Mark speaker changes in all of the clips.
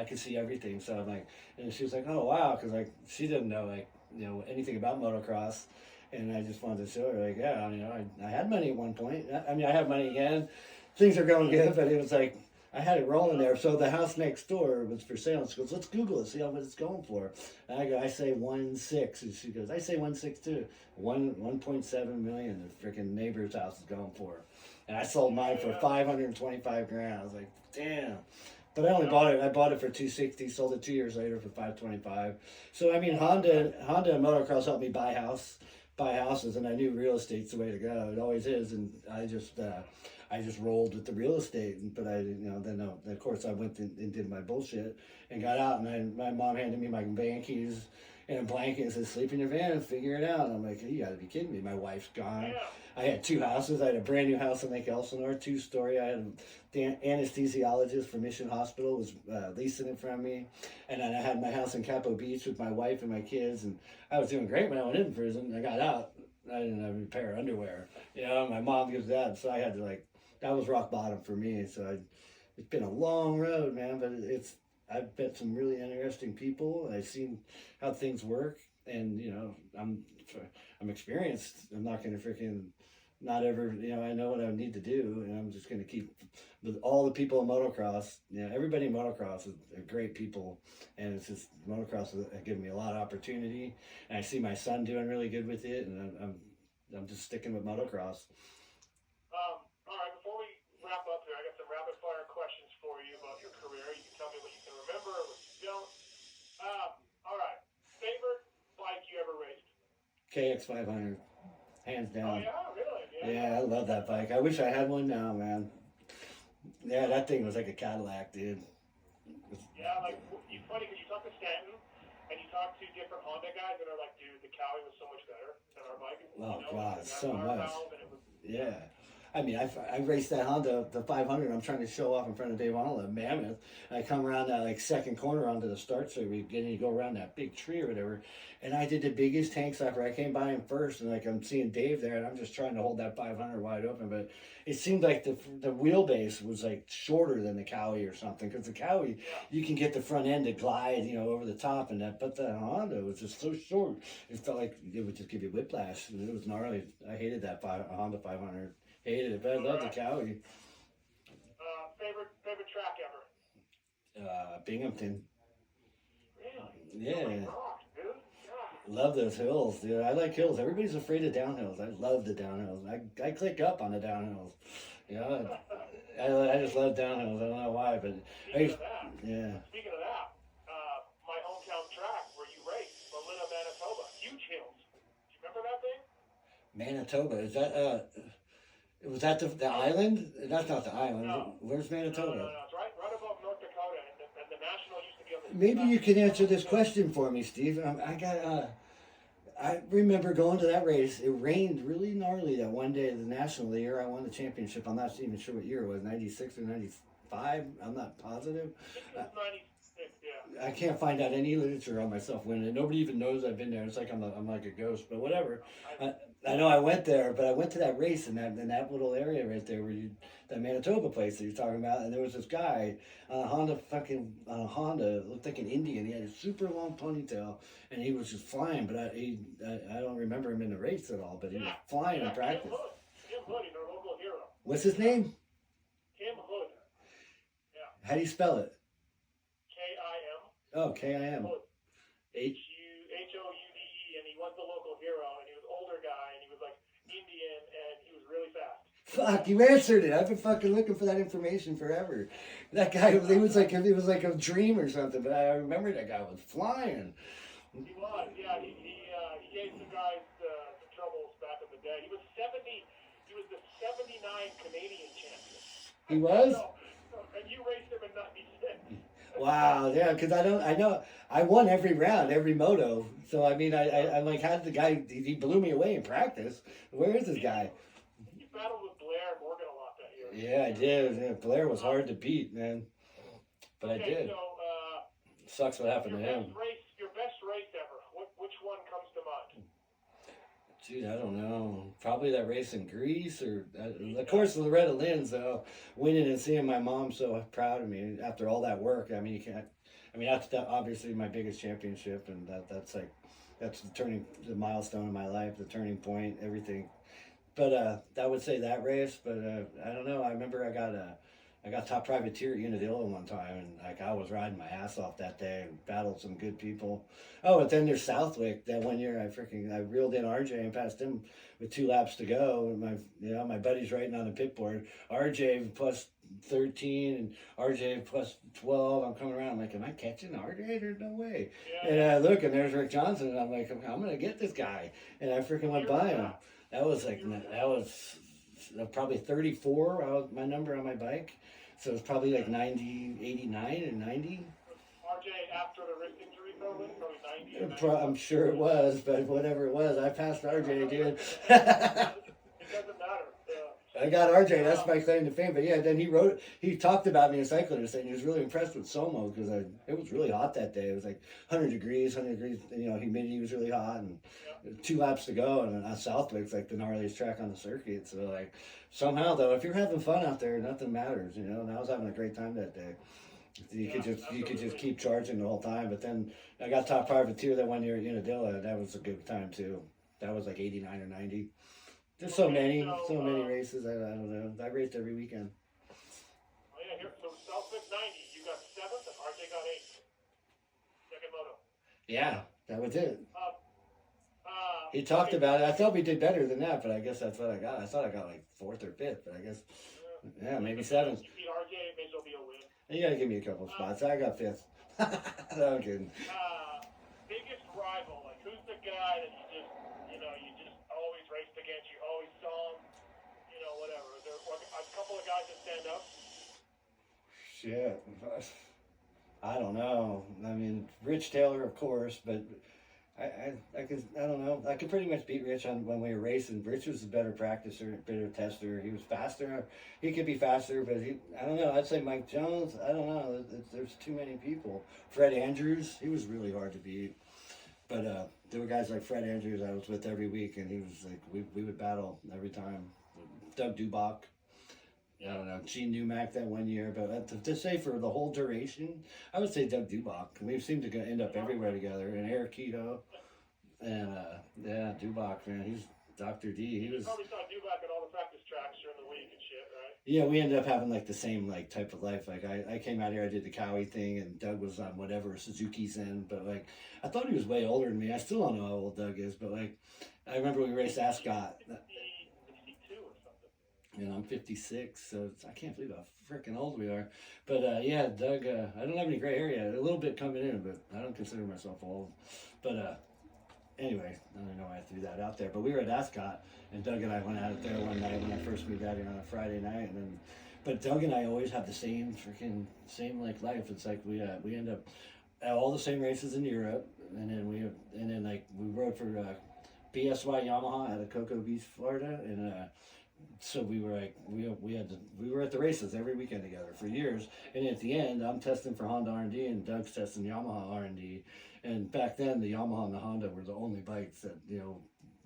Speaker 1: I could see everything. So I'm like, and she was like, oh wow, because like she didn't know like anything about motocross, and I just wanted to show her like, yeah, I had money at one point. I mean, I have money again. Things are going good, but it was like I had it rolling there. So the house next door was for sale. And she goes, let's Google it, see how much it's going for. And I say 1.6, and she goes, I say 1.6 too. 1.7 million. The freaking neighbor's house is going for. And I sold mine for 525 grand. I was like, damn. But I only bought it. I bought it for 260. Sold it 2 years later for 525. So I mean, Honda and motocross helped me buy houses, and I knew real estate's the way to go. It always is, and I just rolled with the real estate. But then of course I went and did my bullshit and got out, and my mom handed me my van keys and a blanket and said, sleep in your van and figure it out. And I'm like, you gotta be kidding me. My wife's gone. I had 2 houses. I had a brand new house in Lake Elsinore, 2-story. I had the anesthesiologist from Mission Hospital was leasing it from me. And then I had my house in Capo Beach with my wife and my kids. And I was doing great when I went in prison. I got out. I didn't have a pair of underwear. My mom gives that. So I had to that was rock bottom for me. So it's been a long road, man, but I've met some really interesting people. I've seen how things work, and I'm experienced. I'm not going to not ever. I know what I need to do, and I'm just going to keep with all the people in motocross. Everybody in motocross is great people, and it's just motocross has given me a lot of opportunity, and I see my son doing really good with it, and I'm just sticking with motocross.
Speaker 2: All right, before we wrap up here, I got some rapid fire questions for you about your career. You can tell me what you can remember or what you don't. All right, favorite bike you ever raced?
Speaker 1: KX 500, hands down.
Speaker 2: Oh yeah, really?
Speaker 1: Yeah, I love that bike. I wish I had one now, man. Yeah, that thing was like a Cadillac, dude.
Speaker 2: Yeah, it's funny because you talk to Stanton and you talk to different Honda guys that are like, dude, the Cowie was so much better than our bike.
Speaker 1: Oh God, so much. Yeah.
Speaker 2: Yeah.
Speaker 1: I mean, I raced that Honda, the 500. I'm trying to show off in front of Dave Arnold at Mammoth. I come around that second corner onto the start circuit, and you go around that big tree or whatever. And I did the biggest tank stopper. I came by him first, and I'm seeing Dave there, and I'm just trying to hold that 500 wide open. But it seemed like the wheelbase was shorter than the Cowie or something, because the Cowie you can get the front end to glide, over the top, and that. But the Honda was just so short. It felt like it would just give you whiplash, and it was gnarly. I hated that Honda 500. Hated it, but I love the Cowie.
Speaker 2: Favorite track ever?
Speaker 1: Binghamton.
Speaker 2: Really?
Speaker 1: Yeah.
Speaker 2: Oh my God, dude. Yeah.
Speaker 1: Love those hills, dude. I like hills. Everybody's afraid of downhills. I love the downhills. I click up on the downhills. I just love downhills. I don't know why, but
Speaker 2: Speaking of that,
Speaker 1: yeah.
Speaker 2: my hometown track where you raced, Molina, Manitoba, huge hills. Do you remember that thing?
Speaker 1: Manitoba, is that was that the island? That's not the island.
Speaker 2: No.
Speaker 1: Where's Manitoba?
Speaker 2: No. It's right above North Dakota, and the National used to be on the.
Speaker 1: Maybe you can answer this question for me, Steve. I remember going to that race. It rained really gnarly that one day at the National, the year I won the championship. I'm not even sure what year it was, 96 or 95. I'm not positive.
Speaker 2: It was 96, yeah.
Speaker 1: I can't find out any literature on myself winning it. Nobody even knows I've been there. It's like I'm like a ghost, but whatever. I know I went there, but I went to that race in that little area right there where that Manitoba place that you're talking about, and there was this guy on a Honda, looked like an Indian. He had a super long ponytail, and he was just flying. But I don't remember him in the race at all. But he was flying in practice.
Speaker 2: Tim Hood, our local hero.
Speaker 1: What's his name?
Speaker 2: Tim Hood. Yeah.
Speaker 1: How do you spell it?
Speaker 2: K-I-M.
Speaker 1: Oh, K-I-M.
Speaker 2: Hood.
Speaker 1: H.
Speaker 2: H-O-U-D-E, and he was the local hero, and he was an older guy, and he was like Indian, and he was really fast.
Speaker 1: Fuck, you answered it. I've been fucking looking for that information forever. That guy, it was like a dream or something, but I remember that guy was flying.
Speaker 2: He was, yeah. He gave some guys some troubles back in the day. He was the 79 Canadian champion.
Speaker 1: He was?
Speaker 2: And you raced him in 96.
Speaker 1: Wow, yeah, because I know I won every round, every moto. So I mean, I like had the guy. He blew me away in practice. Where is this guy?
Speaker 2: You battled with Blair Morgan a lot that year.
Speaker 1: Yeah, I did. Yeah, Blair was hard to beat, man. But I did.
Speaker 2: So,
Speaker 1: sucks what happened to him.
Speaker 2: Your best race ever. Which one comes to mind?
Speaker 1: Dude, I don't know. Probably that race in Greece, or of course Loretta Lynn's though. Winning and seeing my mom so proud of me after all that work. I mean, I mean, that's obviously my biggest championship, and that's the milestone of my life, the turning point, everything. But I would say that race. But I don't know. I remember I got top privateer at Unadilla one time, and like I was riding my ass off that day and battled some good people. Oh, and then there's Southwick. That one year, I reeled in RJ and passed him with 2 laps to go. And my buddy's writing on the pit board. RJ plus 13 and RJ plus 12. I'm coming around. I'm like, am I catching RJ? There's no way.
Speaker 2: Yeah.
Speaker 1: And I look, and there's Rick Johnson, and I'm like, I'm gonna get this guy. And I freaking went by him. That was probably 34. My number on my bike. So it's probably like 90, 89 and 90.
Speaker 2: RJ after the wrist injury, probably 90.
Speaker 1: I'm sure it was, but whatever it was, I passed RJ, dude.
Speaker 2: It doesn't matter.
Speaker 1: I got RJ. That's my claim to fame. But yeah, then he talked about me in Cyclist, and he was really impressed with Sommo because it was really hot that day. It was like 100 degrees. Humidity was really hot, and 2 laps to go, and Southwick's like the gnarliest track on the circuit. So like somehow though, if you're having fun out there, nothing matters, And I was having a great time that day. You could just keep charging the whole time. But then I got top privateer that one year at Unadilla. That was a good time too. That was like 89 or 90. There's so many races. I don't know. I raced every weekend.
Speaker 2: Oh yeah, so Southwick 90. You got 7th, and RJ got 8th. Second moto.
Speaker 1: Yeah, that was it. He talked about it. I thought we did better than that, but I guess that's what I got. I thought I got like 4th or 5th, but I guess, maybe 7th.
Speaker 2: You beat RJ, may as well be a win.
Speaker 1: You gotta give me a couple spots. I got 5th. No, I'm kidding.
Speaker 2: Biggest rival, like who's the guy that you just always raced against, you always saw him, whatever. Is there a couple of guys that stand up?
Speaker 1: Shit. I don't know. I mean, Rich Taylor, of course, but I don't know. I could pretty much beat Rich when we were racing. Rich was a better practicer, better tester. He was faster. He could be faster, but I don't know. I'd say Mike Jones. I don't know. There's too many people. Fred Andrews. He was really hard to beat. But there were guys like Fred Andrews I was with every week, and he was like, we would battle every time. Doug Dubach. I don't know, Gene Newmack that one year, but to say for the whole duration, I would say Doug Dubach. We seem to end up everywhere together, and Eric Keto, and Dubach, man, he's Dr. D.
Speaker 2: You probably saw Dubach at all the practice tracks during the week and shit, right?
Speaker 1: Yeah, we ended up having like the same like type of life. Like I came out here, I did the Cowie thing, and Doug was on whatever Suzuki's in, but like I thought he was way older than me. I still don't know how old Doug is, but like I remember we raced Ascot.
Speaker 2: 62 or something.
Speaker 1: I'm 56, so I can't believe how freaking old we are. But Doug, I don't have any gray hair yet. A little bit coming in, but I don't consider myself old. But anyway, I don't know why I threw that out there. But we were at Ascot, and Doug and I went out there one night when I first moved out here on a Friday night. But Doug and I always have the same like life. It's like we end up at all the same races in Europe, and then we rode for BSY Yamaha out of Cocoa Beach, Florida, and so we were at the races every weekend together for years. And at the end, I'm testing for Honda R&D, and Doug's testing Yamaha R&D. And back then, the Yamaha and the Honda were the only bikes that you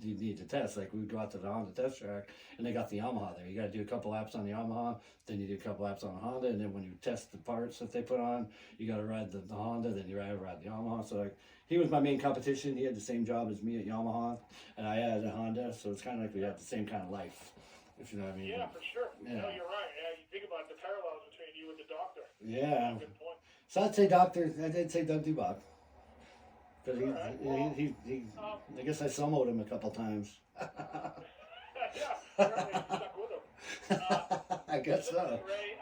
Speaker 1: need to test. Like we'd go out to the Honda test track, and they got the Yamaha there. You got to do a couple laps on the Yamaha, then you do a couple laps on the Honda, and then when you test the parts that they put on, you got to ride the Honda, then you ride the Yamaha. So like he was my main competition. He had the same job as me at Yamaha, and I had a Honda. So it's kind of like we had the same kind of life. If you know what I mean.
Speaker 2: Yeah, for sure.
Speaker 1: Yeah.
Speaker 2: No, you're right. Yeah, you think about the parallels between you and the doctor.
Speaker 1: Yeah.
Speaker 2: Good point.
Speaker 1: So I'd say I did say Doug Dubach. But
Speaker 2: Right.
Speaker 1: I guess I summoed him a couple times.
Speaker 2: Yeah, apparently you stuck with him.
Speaker 1: I guess so.
Speaker 2: Ray,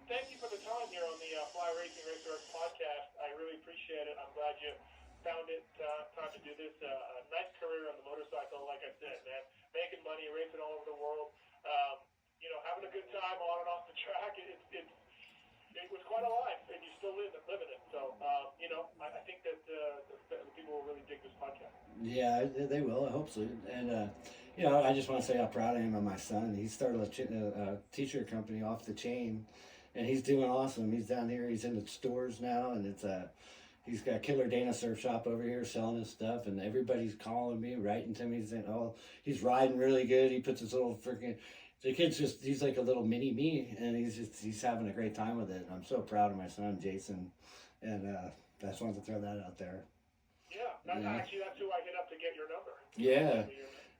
Speaker 2: thank you for the time here on the Fly Racing RacerX podcast. I really appreciate it. I'm glad you found it time to do this. A nice career on the motorcycle, like I said, man. Making money, racing all over the world. Having a good time on and off the track. It was quite a life, and you still living it. So, I think that the people will really dig this podcast.
Speaker 1: Yeah, they will. I hope so. And I just want to say how proud I am of my son. He started a t-shirt company off the chain, and he's doing awesome. He's down here. He's in the stores now, and he's got Killer Dana Surf Shop over here selling his stuff, and everybody's calling me, writing to me, saying, "Oh, he's riding really good. He puts his little freaking." The kid's he's like a little mini me, and he's having a great time with it. And I'm so proud of my son, Jason. And I just wanted to throw that out there.
Speaker 2: Yeah, actually that's who I hit up to get your number.
Speaker 1: Yeah.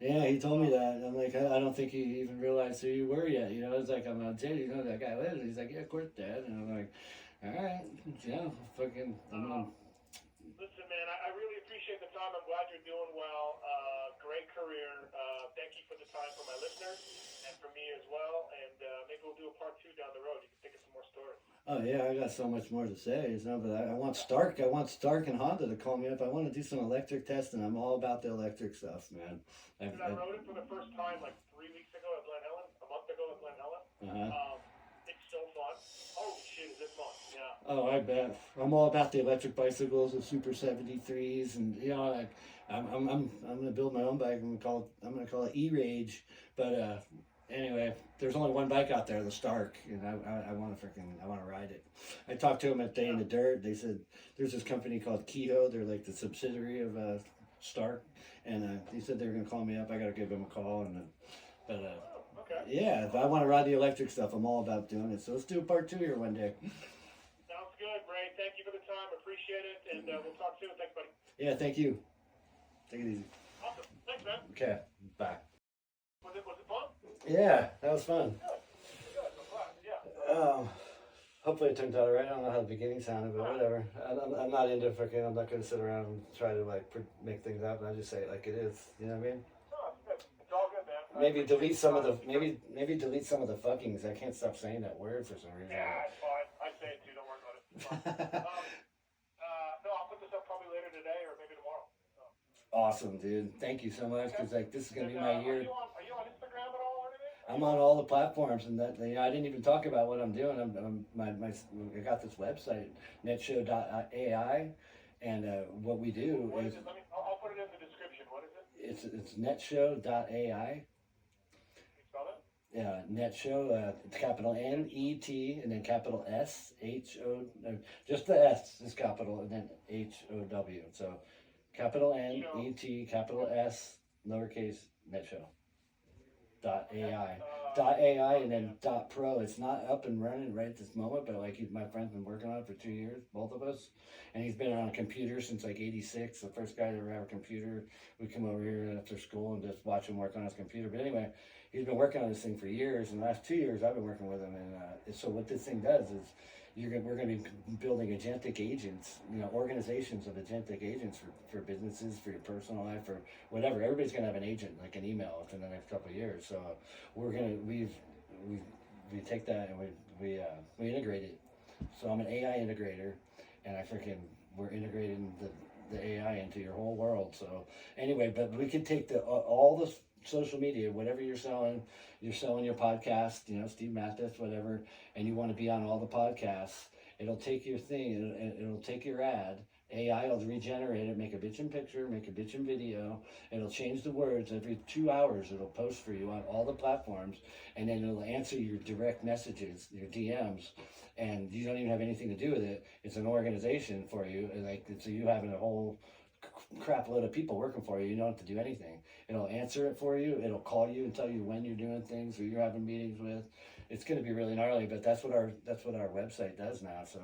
Speaker 1: Yeah, he told me that. I'm like, I don't think he even realized who you were yet. You know, it's like, I'm on Jay, you know who that guy is? He's like, yeah, of course, Dad. And I'm like, all right, yeah, fucking,
Speaker 2: Listen, man, I really appreciate the time. I'm glad you're doing well. Great career. Thank you for the time for my listeners and for me as well. And maybe we'll do a part 2 down the road. You can think of some more stories.
Speaker 1: Oh yeah, I got so much more to say. It's not, but I want Stark. I want Stark and Honda to call me up. I want to do some electric testing. I'm all about the electric stuff, man.
Speaker 2: I rode it for the first time like 3 weeks ago at Glen Helen, a month ago at Glen Helen. It's so fun. Holy shit, is it fun? Yeah.
Speaker 1: Oh, I bet. I'm all about the electric bicycles, the Super 73s, and you know, like, I'm gonna build my own bike. I'm gonna call it E-Rage, but anyway, there's only one bike out there, the Stark, and I want to ride it. I talked to him at Day in the Dirt. They said there's this company called Keto. They're like the subsidiary of Stark, and he said they were gonna call me up. I gotta give him a call, and
Speaker 2: okay.
Speaker 1: yeah, if I want to ride the electric stuff, I'm all about doing it. So let's do a part 2 here one day.
Speaker 2: Sounds good, Ray. Thank you for the time. Appreciate it, and we'll talk soon. Thanks, buddy.
Speaker 1: Yeah, thank you. Take it easy.
Speaker 2: Awesome. Thanks, man.
Speaker 1: Okay, bye.
Speaker 2: Was it fun?
Speaker 1: Yeah, that was fun.
Speaker 2: Good. I'm glad. Yeah.
Speaker 1: Hopefully it turns out alright. I don't know how the beginning sounded, but whatever. I'm not into fucking. I'm not gonna sit around and try to like make things up. I just say it like it is. You know what I mean?
Speaker 2: No, it's good. It's all good, man.
Speaker 1: Maybe delete some of the delete some of the fuckings. I can't stop saying that word for some reason.
Speaker 2: Yeah, it's fine. I say it too. Don't worry about it. It's fine. No, I'll put this up probably later today or maybe tomorrow. So.
Speaker 1: Awesome, dude. Thank you so much. Cause like this is gonna be my year.
Speaker 2: Are you on Instagram at all or anything?
Speaker 1: I'm on all the platforms, and that, you know, I didn't even talk about what I'm doing. I got this website, netshow.ai, and what we do
Speaker 2: What
Speaker 1: is
Speaker 2: it? I'll put it in the description. What is it?
Speaker 1: it's netshow.ai.
Speaker 2: Can you spell it?
Speaker 1: Yeah, netshow. It's capital NET and then capital SHO. Just the S is capital and then HOW. So capital NET, capital S, lowercase netshow. .ai. .ai and then .pro. It's not up and running right at this moment, but like my friend's been working on it for 2 years, both of us, and he's been on a computer since like '86. The first guy to ever have a computer. We come over here after school and just watch him work on his computer. But anyway, he's been working on this thing for years, and the last 2 years I've been working with him. And so what this thing does is we're going to be building agentic agents, you know, organizations of agentic agents for businesses, for your personal life, for whatever. Everybody's going to have an agent, like an email, within the next couple of years. So we take that and we integrate it. So I'm an AI integrator, and we're integrating the AI into your whole world. So anyway, but we can take all the social media, whatever you're selling your podcast, you know, Steve Matthes, whatever, and you want to be on all the podcasts, it'll take your thing, it'll take your ad, AI will regenerate it, make a bitchin' picture, make a bitchin' video, it'll change the words every 2 hours, it'll post for you on all the platforms, and then it'll answer your direct messages, your DMs, and you don't even have anything to do with it. It's an organization for you, and like, so you having a whole crap load of people working for you. You don't have to do anything. It'll answer it for you. It'll call you and tell you when you're doing things, who you're having meetings with. It's going to be really gnarly, but that's what our website does now. So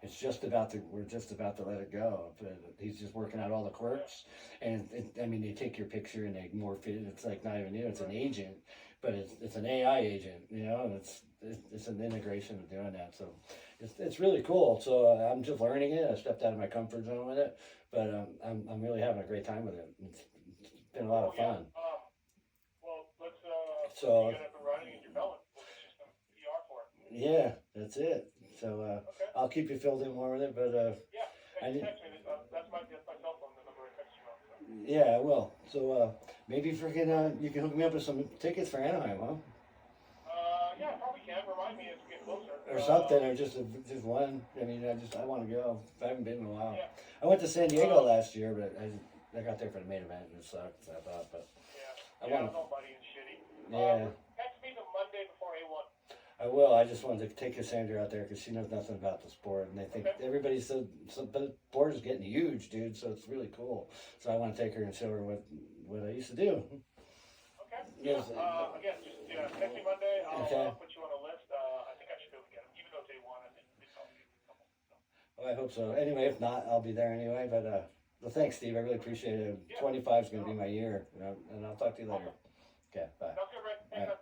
Speaker 1: we're just about to let it go. But he's just working out all the quirks, and they take your picture and they morph it. It's like not even you. It's an agent, but it's an AI agent. You know, and it's an integration of doing that. So it's really cool. So I'm just learning it. I stepped out of my comfort zone with it, but I'm really having a great time with it. It's been a lot of fun.
Speaker 2: Well, let's
Speaker 1: so
Speaker 2: get up and running and develop. Just some PR for it.
Speaker 1: Yeah, that's it. So
Speaker 2: okay.
Speaker 1: I'll keep you filled in more with it, but
Speaker 2: yeah, text me. That's my cell phone, the number I text you on. So.
Speaker 1: Yeah, I will. So maybe freaking you can hook me up with some tickets for Anaheim, huh?
Speaker 2: Yeah, probably can. Remind me as we get closer.
Speaker 1: Or something, or just one. I mean, I want to go. I haven't been in a while.
Speaker 2: Yeah.
Speaker 1: I went to San Diego last year, but I got there for the main event and it sucked. So I thought, but
Speaker 2: yeah,
Speaker 1: I want.
Speaker 2: Nobody is shitty.
Speaker 1: Yeah.
Speaker 2: Text me the Monday before A1.
Speaker 1: I will. I just wanted to take Cassandra out there because she knows nothing about the sport, and they think everybody's so. But the sport is getting huge, dude. So it's really cool. So I want to take her and show her what I used to do.
Speaker 2: Okay.
Speaker 1: Yes.
Speaker 2: Again, just text me Monday. I'll
Speaker 1: Okay.
Speaker 2: put you on a list. I think I should be able to get them, even though it's A1. I think it's all.
Speaker 1: I hope so. Anyway, if not, I'll be there anyway. But well, thanks, Steve. I really appreciate it.
Speaker 2: Yeah.
Speaker 1: 25 is going to be my year, and I'll talk to you later.
Speaker 2: Awesome.
Speaker 1: Okay, bye.
Speaker 2: Sounds good, Ray.
Speaker 1: All right.